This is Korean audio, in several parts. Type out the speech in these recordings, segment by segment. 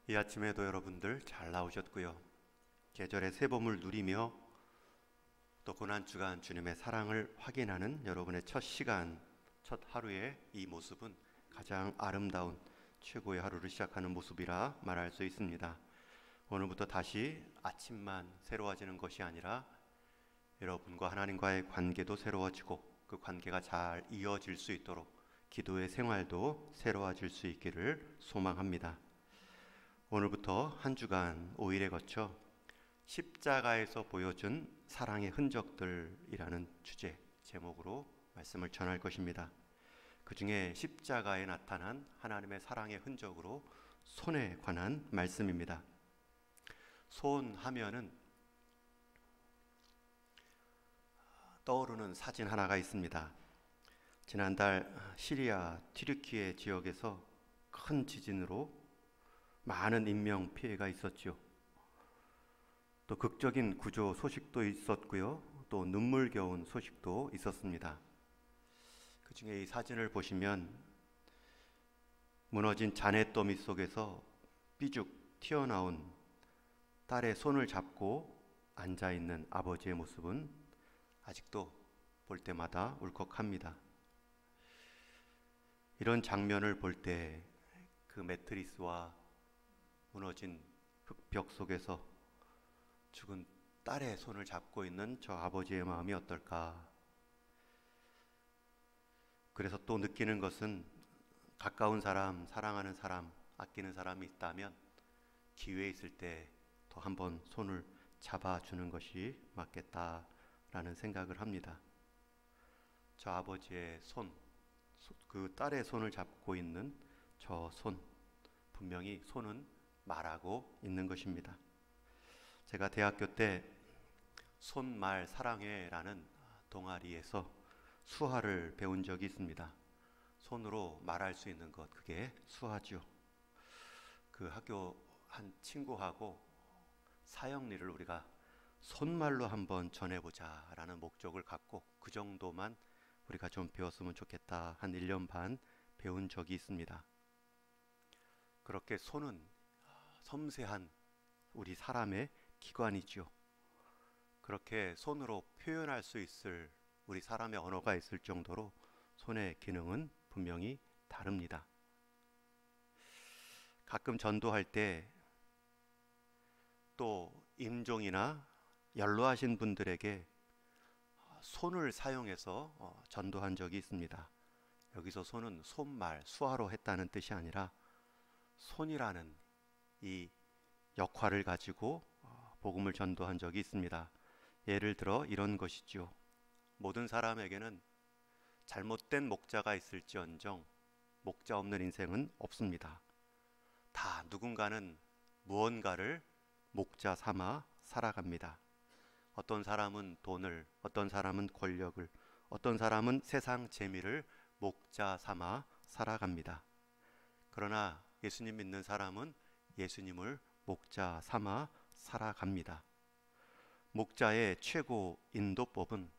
이 아침에도 여러분들 잘 나오셨고요. 계절의 새봄을 누리며 또 고난주간 주님의 사랑을 확인하는 여러분의 첫 시간, 첫 하루의 이 모습은 가장 아름다운 최고의 하루를 시작하는 모습이라 말할 수 있습니다. 오늘부터 다시 아침만 새로워지는 것이 아니라 여러분과 하나님과의 관계도 새로워지고 그 관계가 잘 이어질 수 있도록 기도의 생활도 새로워질 수 있기를 소망합니다. 오늘부터 한 주간 5일에 거쳐 십자가에서 보여준 사랑의 흔적들이라는 주제 제목으로 말씀을 전할 것입니다. 그 중에 십자가에 나타난 하나님의 사랑의 흔적으로 손에 관한 말씀입니다. 손 하면은 떠오르는 사진 하나가 있습니다. 지난달 시리아 튀르키예 지역에서 큰 지진으로 많은 인명 피해가 있었죠. 또 극적인 구조 소식도 있었고요. 또 눈물겨운 소식도 있었습니다. 그 중에 이 사진을 보시면 무너진 잔해더미 속에서 삐죽 튀어나온 딸의 손을 잡고 앉아있는 아버지의 모습은 아직도 볼 때마다 울컥합니다. 이런 장면을 볼 때 그 매트리스와 무너진 흙벽 속에서 죽은 딸의 손을 잡고 있는 저 아버지의 마음이 어떨까? 그래서 또 느끼는 것은 가까운 사람, 사랑하는 사람, 아끼는 사람이 있다면 기회 있을 때 더 한번 손을 잡아주는 것이 맞겠다라는 생각을 합니다. 저 아버지의 손, 그 딸의 손을 잡고 있는 저 손, 분명히 손은 말하고 있는 것입니다. 제가 대학교 때 손말 사랑회라는 동아리에서 수화를 배운 적이 있습니다. 손으로 말할 수 있는 것, 그게 수화죠. 그 학교 한 친구하고 사형리를 우리가 손말로 한번 전해보자라는 목적을 갖고 그 정도만 우리가 좀 배웠으면 좋겠다. 한 1년 반 배운 적이 있습니다. 그렇게 손은 섬세한 우리 사람의 기관이죠. 그렇게 손으로 표현할 수 있을 우리 사람의 언어가 있을 정도로 손의 기능은 분명히 다릅니다. 가끔 전도할 때 또 임종이나 연로하신 분들에게 손을 사용해서 전도한 적이 있습니다. 여기서 손은 손말, 수화로 했다는 뜻이 아니라 손이라는 이 역할을 가지고 복음을 전도한 적이 있습니다. 예를 들어 이런 것이죠. 모든 사람에게는 잘못된 목자가 있을지언정 목자 없는 인생은 없습니다. 다 누군가는 무언가를 목자 삼아 살아갑니다. 어떤 사람은 돈을, 어떤 사람은 권력을, 어떤 사람은 세상 재미를 목자 삼아 살아갑니다. 그러나 예수님 믿는 사람은 예수님을 목자 삼아 살아갑니다. 목자의 최고 인도법은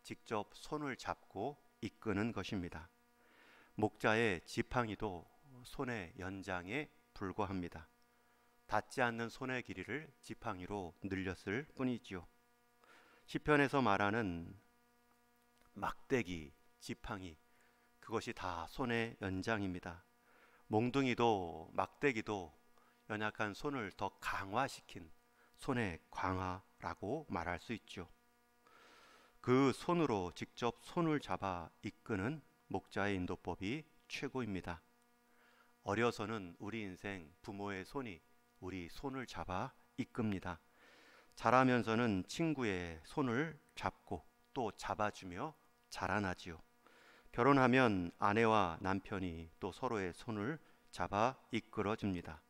직접 손을 잡고 이끄는 것입니다. 목자의 지팡이도 손의 연장에 불과합니다. 닿지 않는 손의 길이를 지팡이로 늘렸을 뿐이지요. 시편에서 말하는 막대기, 지팡이, 그것이 다 손의 연장입니다. 몽둥이도 막대기도 연약한 손을 더 강화시킨 손의 강화라고 말할 수 있죠. 그 손으로 직접 손을 잡아 이끄는 목자의 인도법이 최고입니다. 어려서는 우리 인생 부모의 손이 우리 손을 잡아 이끕니다. 자라면서는 친구의 손을 잡고 또 잡아주며 자라나지요. 결혼하면 아내와 남편이 또 서로의 손을 잡아 이끌어줍니다.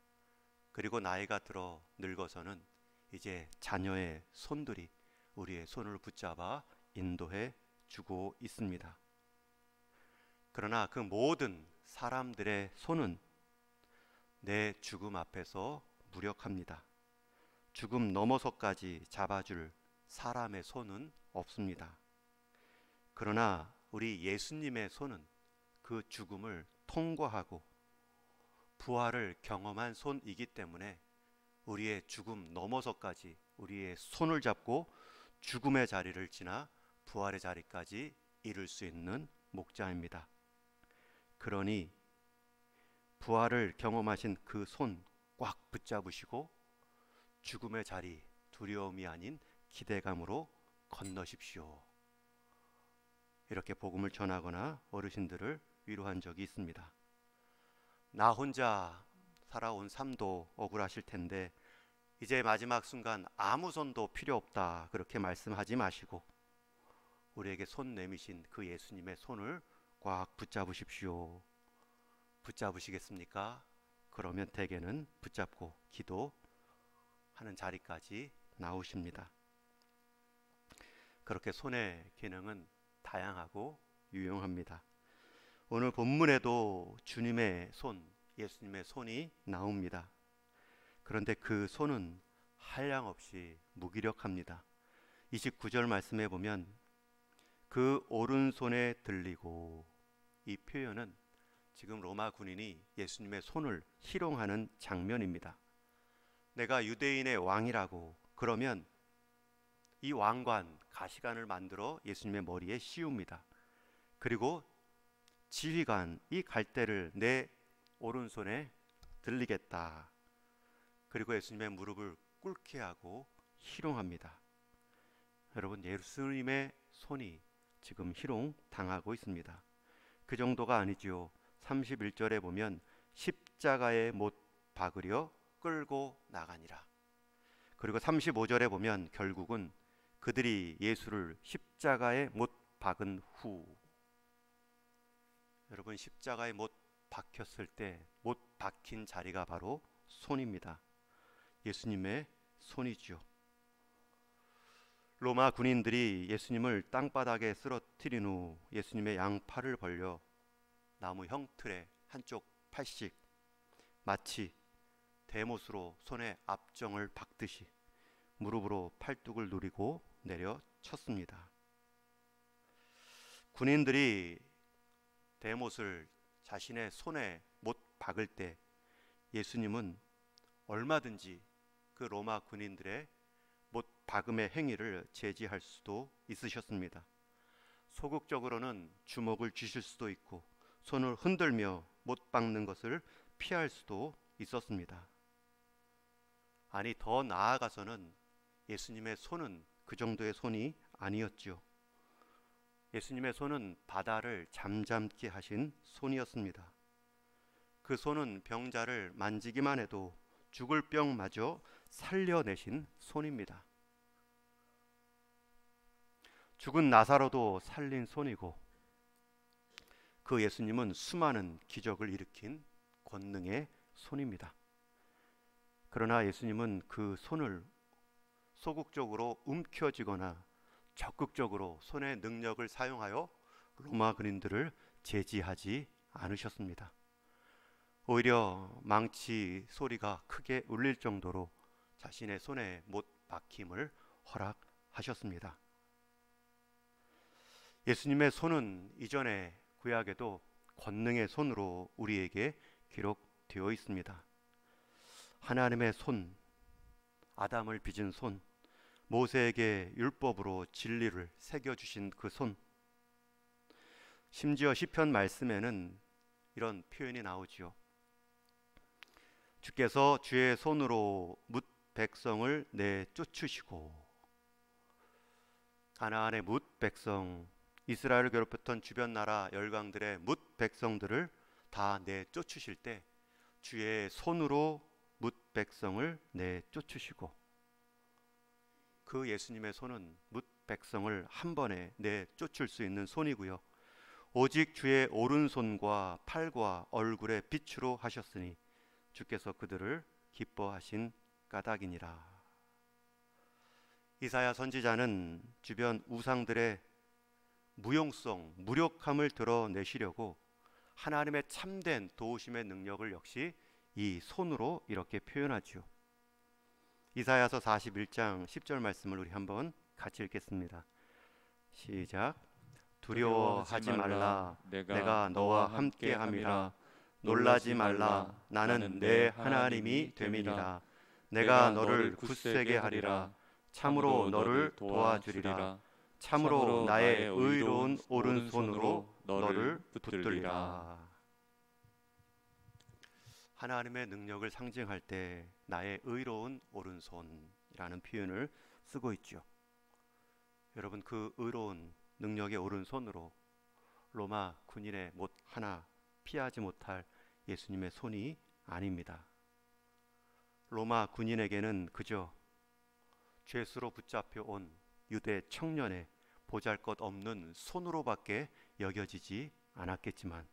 그리고 나이가 들어 늙어서는 이제 자녀의 손들이 우리의 손을 붙잡아 인도해 주고 있습니다. 그러나 그 모든 사람들의 손은 내 죽음 앞에서 무력합니다. 죽음 넘어서까지 잡아줄 사람의 손은 없습니다. 그러나 우리 예수님의 손은 그 죽음을 통과하고 부활을 경험한 손이기 때문에 우리의 죽음 넘어서까지 우리의 손을 잡고 죽음의 자리를 지나 부활의 자리까지 이룰 수 있는 목자입니다. 그러니 부활을 경험하신 그 손 꽉 붙잡으시고 죽음의 자리, 두려움이 아닌 기대감으로 건너십시오. 이렇게 복음을 전하거나 어르신들을 위로한 적이 있습니다. 나 혼자 살아온 삶도 억울하실 텐데 이제 마지막 순간 아무 손도 필요 없다 그렇게 말씀하지 마시고 우리에게 손 내미신 그 예수님의 손을 꽉 붙잡으십시오. 붙잡으시겠습니까? 그러면 대개는 붙잡고 기도하는 자리까지 나오십니다. 그렇게 손의 기능은 다양하고 유용합니다. 오늘 본문에도 주님의 손, 예수님의 손이 나옵니다. 그런데 그 손은 한량없이 무기력합니다. 29절 말씀에 보면 그 오른손에 들리고, 이 표현은 지금 로마 군인이 예수님의 손을 희롱하는 장면입니다. 내가 유대인의 왕이라고 그러면 이 왕관, 가시관을 만들어 예수님의 머리에 씌웁니다. 그리고 지휘관, 이 갈대를 내 오른손에 들리겠다. 그리고 예수님의 무릎을 꿇게 하고 희롱합니다. 여러분, 예수님의 손이 지금 희롱 당하고 있습니다. 그 정도가 아니지요. 31절에 보면 십자가에 못 박으려 끌고 나가니라. 그리고 35절에 보면 결국은 그들이 예수를 십자가에 못 박은 후, 여러분, 십자가에 못 박혔을 때 못 박힌 자리가 바로 손입니다. 예수님의 손이지요. 로마 군인들이 예수님을 땅바닥에 쓰러뜨린 후 예수님의 양팔을 벌려 나무 형틀에 한쪽 팔씩 마치 대못으로 손에 압정을 박듯이 무릎으로 팔뚝을 누리고 내려 쳤습니다. 군인들이 대못을 자신의 손에 못 박을 때 예수님은 얼마든지 그 로마 군인들의 못 박음의 행위를 제지할 수도 있으셨습니다. 소극적으로는 주먹을 쥐실 수도 있고 손을 흔들며 못 박는 것을 피할 수도 있었습니다. 아니, 더 나아가서는 예수님의 손은 그 정도의 손이 아니었지요. 예수님의 손은 바다를 잠잠케 하신 손이었습니다. 그 손은 병자를 만지기만 해도 죽을 병마저 살려내신 손입니다. 죽은 나사로도 살린 손이고, 그 예수님은 수많은 기적을 일으킨 권능의 손입니다. 그러나 예수님은 그 손을 소극적으로 움켜쥐거나 적극적으로 손의 능력을 사용하여 로마 군인들을 제지하지 않으셨습니다. 오히려 망치 소리가 크게 울릴 정도로 자신의 손에 못 박힘을 허락하셨습니다. 예수님의 손은 이전의 구약에도 권능의 손으로 우리에게 기록되어 있습니다. 하나님의 손, 아담을 빚은 손, 모세에게 율법으로 진리를 새겨주신 그 손, 심지어 시편 말씀에는 이런 표현이 나오지요. 주께서 주의 손으로 뭇 백성을 내쫓으시고, 가나안의 뭇 백성, 이스라엘을 괴롭혔던 주변 나라 열강들의 뭇 백성들을 다 내쫓으실 때 주의 손으로 뭇 백성을 내쫓으시고, 그 예수님의 손은 뭇 백성을 한 번에 내쫓을 수 있는 손이고요. 오직 주의 오른손과 팔과 얼굴의 빛으로 하셨으니 주께서 그들을 기뻐하신 까닭이니라. 이사야 선지자는 주변 우상들의 무용성, 무력함을 드러내시려고 하나님의 참된 도우심의 능력을 역시 이 손으로 이렇게 표현하죠. 이사야서 41장 10절 말씀을 우리 한번 같이 읽겠습니다. 시작. 두려워하지 말라. 내가 너와 함께함이라. 놀라지 말라. 나는 내 하나님이 됨이니라. 내가 너를 굳세게 하리라. 참으로 너를 도와주리라. 참으로 나의 의로운 오른손으로 너를 붙들리라. 하나님의 능력을 상징할 때 나의 의로운 오른손이라는 표현을 쓰고 있죠. 여러분, 그 의로운 능력의 오른손으로 로마 군인의 못 하나 피하지 못할 예수님의 손이 아닙니다. 로마 군인에게는 그저 죄수로 붙잡혀 온 유대 청년의 보잘것없는 손으로밖에 여겨지지 않았겠지만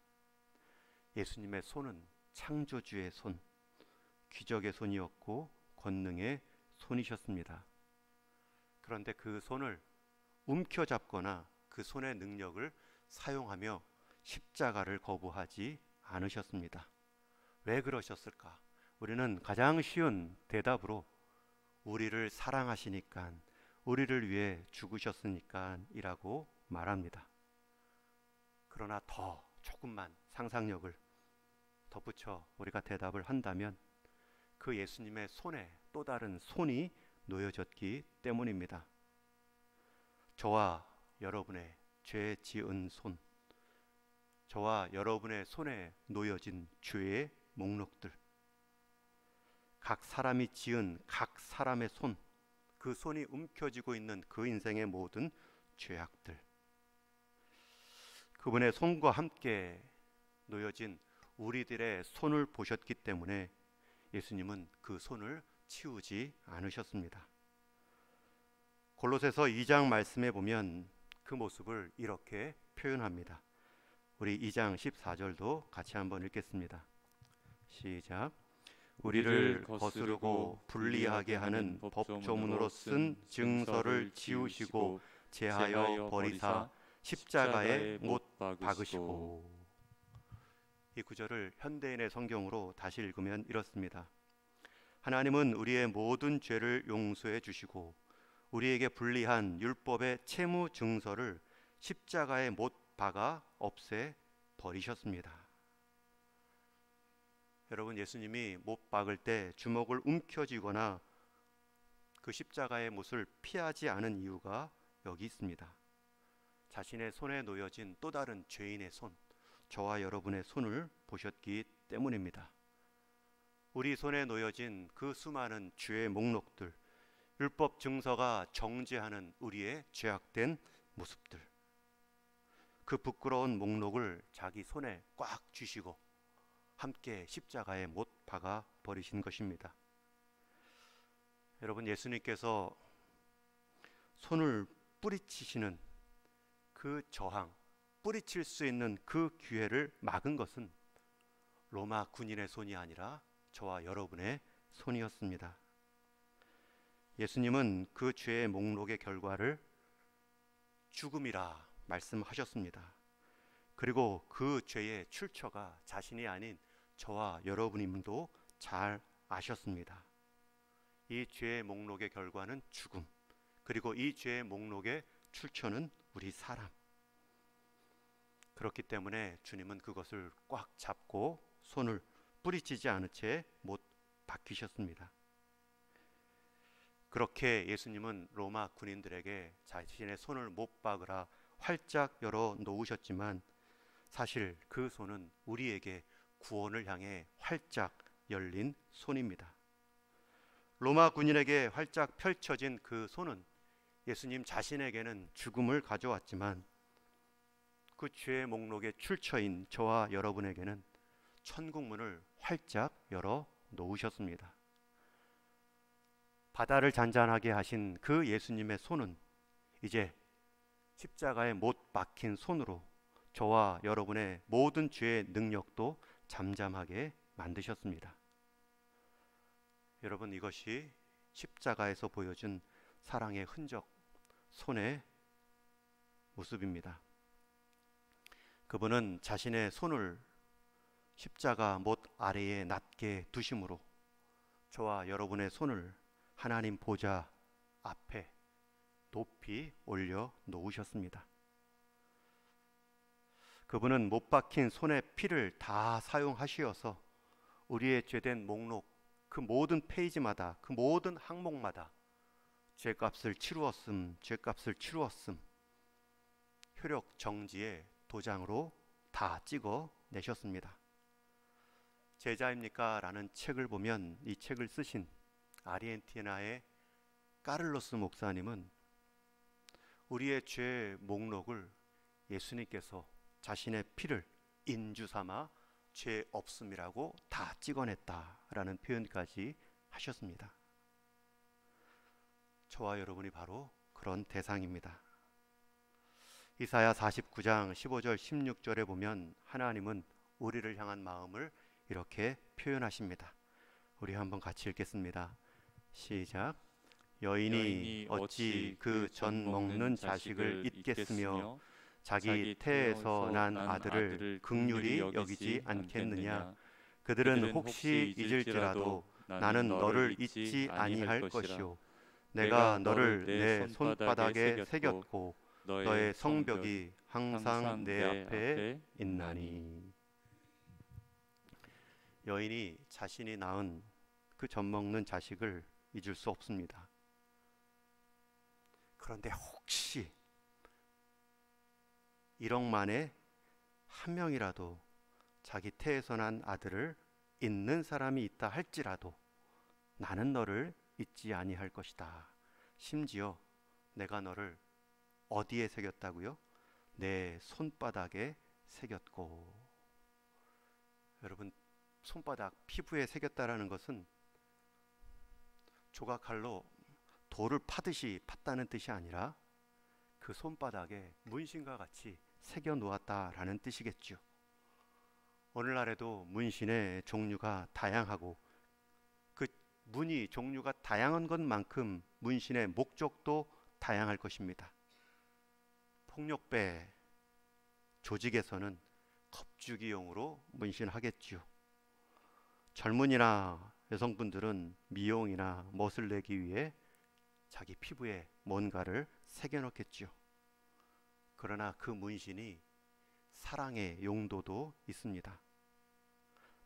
예수님의 손은 창조주의 손, 기적의 손이었고 권능의 손이셨습니다. 그런데 그 손을 움켜잡거나 그 손의 능력을 사용하며 십자가를 거부하지 않으셨습니다. 왜 그러셨을까? 우리는 가장 쉬운 대답으로 우리를 사랑하시니까, 우리를 위해 죽으셨으니까 이라고 말합니다. 그러나 더 조금만 상상력을 덧붙여 우리가 대답을 한다면 그 예수님의 손에 또 다른 손이 놓여졌기 때문입니다. 저와 여러분의 죄 지은 손, 저와 여러분의 손에 놓여진 죄의 목록들, 각 사람이 지은 각 사람의 손, 그 손이 움켜쥐고 있는 그 인생의 모든 죄악들, 그분의 손과 함께 놓여진 우리들의 손을 보셨기 때문에 예수님은 그 손을 치우지 않으셨습니다. 골로새서 2장 말씀에 보면 그 모습을 이렇게 표현합니다. 우리 2장 14절도 같이 한번 읽겠습니다. 시작. 우리를 거스르고 불리하게 하는 법조문으로 쓴 증서를 지우시고 제하여 버리사 십자가에 못 박으시고. 이 구절을 현대인의 성경으로 다시 읽으면 이렇습니다. 하나님은 우리의 모든 죄를 용서해 주시고 우리에게 불리한 율법의 채무 증서를 십자가에 못 박아 없애 버리셨습니다. 여러분, 예수님이 못 박을 때 주먹을 움켜쥐거나 그 십자가의 못을 피하지 않은 이유가 여기 있습니다. 자신의 손에 놓여진 또 다른 죄인의 손, 저와 여러분의 손을 보셨기 때문입니다. 우리 손에 놓여진 그 수많은 죄의 목록들, 율법 증서가 정죄하는 우리의 죄악된 모습들, 그 부끄러운 목록을 자기 손에 꽉 쥐시고 함께 십자가에 못 박아 버리신 것입니다. 여러분, 예수님께서 손을 뿌리치시는 그 저항, 뿌리칠 수 있는 그 기회를 막은 것은 로마 군인의 손이 아니라 저와 여러분의 손이었습니다. 예수님은 그 죄의 목록의 결과를 죽음이라 말씀하셨습니다. 그리고 그 죄의 출처가 자신이 아닌 저와 여러분임도 잘 아셨습니다. 이 죄의 목록의 결과는 죽음, 그리고 이 죄의 목록의 출처는 우리 사람. 그렇기 때문에 주님은 그것을 꽉 잡고 손을 뿌리치지 않은 채 못 박히셨습니다. 그렇게 예수님은 로마 군인들에게 자신의 손을 못 박으라 활짝 열어 놓으셨지만 사실 그 손은 우리에게 구원을 향해 활짝 열린 손입니다. 로마 군인에게 활짝 펼쳐진 그 손은 예수님 자신에게는 죽음을 가져왔지만 그 죄의 목록의 출처인 저와 여러분에게는 천국문을 활짝 열어 놓으셨습니다. 바다를 잔잔하게 하신 그 예수님의 손은 이제 십자가에 못 박힌 손으로 저와 여러분의 모든 죄의 능력도 잠잠하게 만드셨습니다. 여러분, 이것이 십자가에서 보여준 사랑의 흔적, 손의 모습입니다. 그분은 자신의 손을 십자가 못 아래에 낮게 두심으로 저와 여러분의 손을 하나님 보좌 앞에 높이 올려 놓으셨습니다. 그분은 못 박힌 손의 피를 다 사용하시어서 우리의 죄된 목록, 그 모든 페이지마다, 그 모든 항목마다 죄값을 치루었음, 죄값을 치루었음, 효력 정지의 도장으로 다 찍어 내셨습니다. 제자입니까? 라는 책을 보면 이 책을 쓰신 아르헨티나의 까를로스 목사님은 우리의 죄 목록을 예수님께서 자신의 피를 인주 삼아 죄 없음이라고 다 찍어냈다라는 표현까지 하셨습니다. 저와 여러분이 바로 그런 대상입니다. 이사야 49장 15절 16절에 보면 하나님은 우리를 향한 마음을 이렇게 표현하십니다. 우리 한번 같이 읽겠습니다. 시작. 여인이 어찌 그 전 먹는 자식을 잊겠으며 자기 태에서 난 아들을 긍휼히 여기지 않겠느냐. 그들은 혹시 잊을지라도 나는 너를 잊지 아니할 것이요 내가 너를 내 손바닥에 새겼고 너의 성벽이 항상 내 앞에 있나니. 여인이 자신이 낳은 그 젖먹는 자식을 잊을 수 없습니다. 그런데 혹시 1억 만에 한 명이라도 자기 태에서 난 아들을 잊는 사람이 있다 할지라도 나는 너를 잊지 아니할 것이다. 심지어 내가 너를 어디에 새겼다고요? 내 손바닥에 새겼고. 여러분, 손바닥 피부에 새겼다라는 것은 조각칼로 돌을 파듯이 팠다는 뜻이 아니라 그 손바닥에 문신과 같이 새겨 놓았다라는 뜻이겠죠. 오늘날에도 문신의 종류가 다양하고 그 문이 종류가 다양한 것만큼 문신의 목적도 다양할 것입니다. 폭력배 조직에서는 겁주기용으로 문신하겠지요. 젊은이나 여성분들은 미용이나 멋을 내기 위해 자기 피부에 뭔가를 새겨넣겠지요. 그러나 그 문신이 사랑의 용도도 있습니다.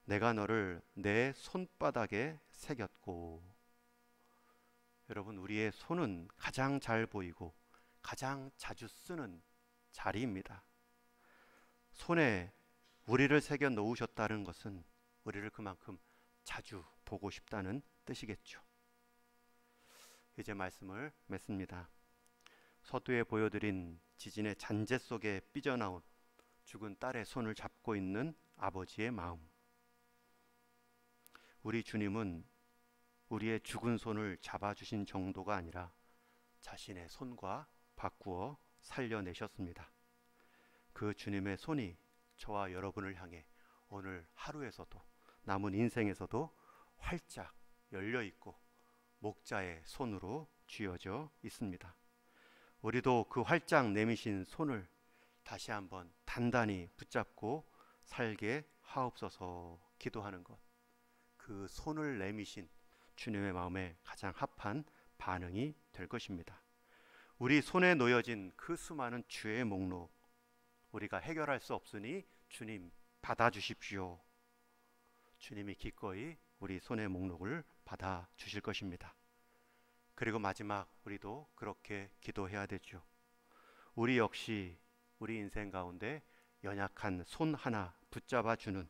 내가 너를 내 손바닥에 새겼고. 여러분, 우리의 손은 가장 잘 보이고 가장 자주 쓰는 자리입니다. 손에 우리를 새겨 놓으셨다는 것은 우리를 그만큼 자주 보고 싶다는 뜻이겠죠. 이제 말씀을 맺습니다. 서두에 보여드린 지진의 잔재 속에 삐져나온 죽은 딸의 손을 잡고 있는 아버지의 마음. 우리 주님은 우리의 죽은 손을 잡아주신 정도가 아니라 자신의 손과 바꾸어 살려내셨습니다. 그 주님의 손이 저와 여러분을 향해 오늘 하루에서도 남은 인생에서도 활짝 열려있고 목자의 손으로 쥐어져 있습니다. 우리도 그 활짝 내미신 손을 다시 한번 단단히 붙잡고 살게 하옵소서 기도하는 것. 그 손을 내미신 주님의 마음에 가장 합한 반응이 될 것입니다. 우리 손에 놓여진 그 수많은 죄의 목록, 우리가 해결할 수 없으니 주님 받아주십시오. 주님이 기꺼이 우리 손의 목록을 받아주실 것입니다. 그리고 마지막 우리도 그렇게 기도해야 되죠. 우리 역시 우리 인생 가운데 연약한 손 하나 붙잡아주는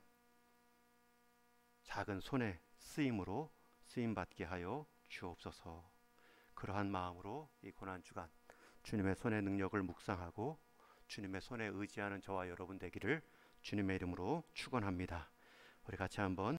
작은 손의 쓰임으로 쓰임받게 하여 주옵소서. 그러한 마음으로 이 고난주간 주님의 손의 능력을 묵상하고 주님의 손에 의지하는 저와 여러분 되기를 주님의 이름으로 축원합니다. 우리 같이 한번